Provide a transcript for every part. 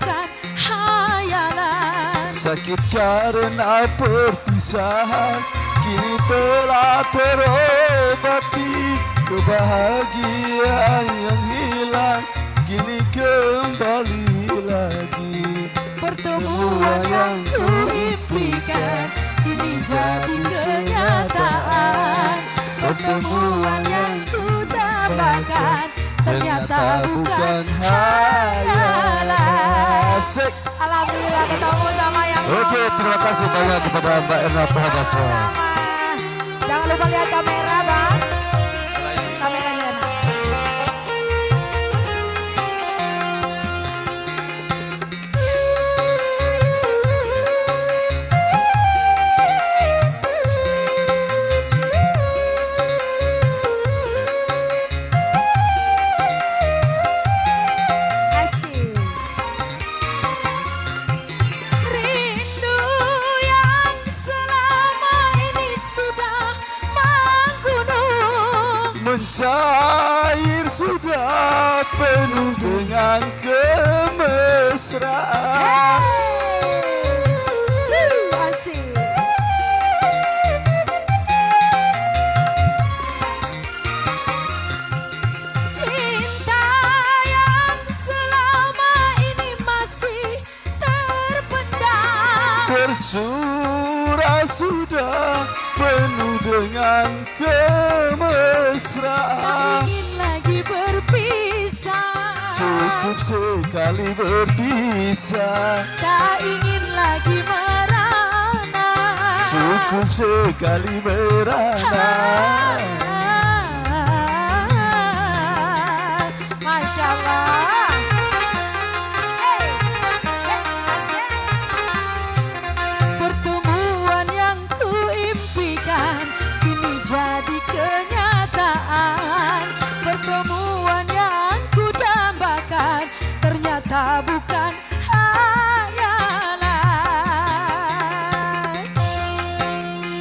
bukan hayalan. Sakit karena perpisahan, kini telah terobati. Kebahagiaan yang hilang, kini kembali lagi. Pertemuan yang kuimpikan, kini jadi kenyataan. Pertemuan yang kudambakan, ternyata bukan hayalan. Asik. Alhamdulillah ketemu sama yang Oke, terima kasih banyak kepada Mbak Erna Prahaja. Sama. Jangan lupa lihat kamera, Bang. Setelah ini Kameranya enak. Asik. Rindu yang selama ini sudah menggunung, mencair sudah penuh dengan kemesraan. Asik. Cinta yang selama ini masih terpendam, Tersurah sudah penuh dengan tak kemesraan. ingin lagi berpisah, Cukup sekali berpisah, tak ingin lagi merana. cukup sekali merana. Masya Allah. Asik. Pertemuan yang kuimpikan, kini jadi kenyataan. Pertemuan yang kudambakan, ternyata bukan hayalan.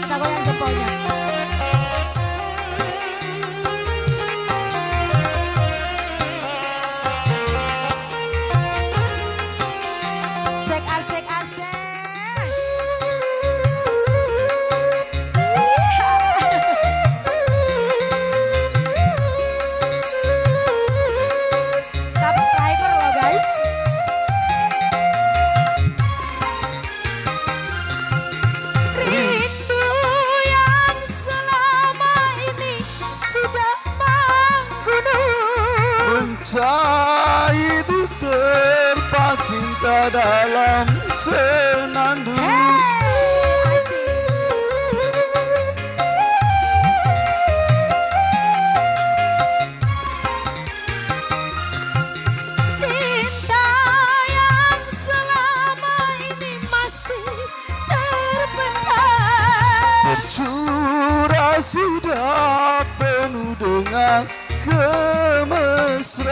Kita goyang jempolnya. Asik, asik, asik. Subscriber loh guys. Rindu yang selama ini sudah menggunung, Mencari diterpa cinta dalam senandung. asik. Cinta yang selama ini masih terpendam, Tercurah sudah penuh dengan kemesraan.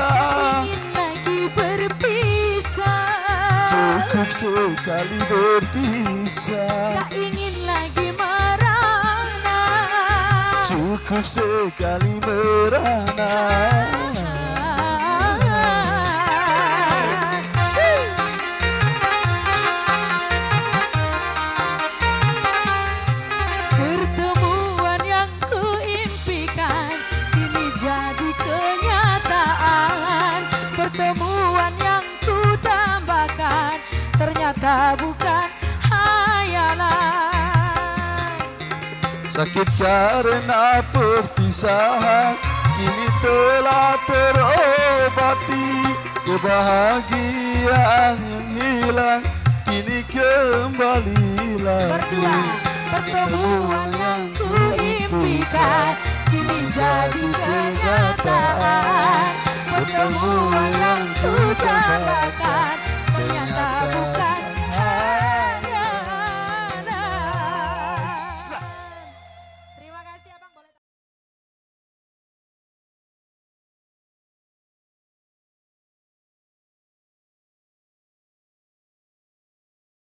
ingin lagi berpisah, Cukup sekali berpisah, tak ingin lagi merana. cukup sekali merana. Pertemuan yang kuimpikan, kini jadi kenyataan. Pertemuan yang kudambakan, ternyata bukan hayalan. Sakit karena perpisahan, kini telah terobati. Kebahagiaan yang hilang, kini kembali lagi. Berdua, pertemuan yang kuimpikan, kini jadi kenyataan.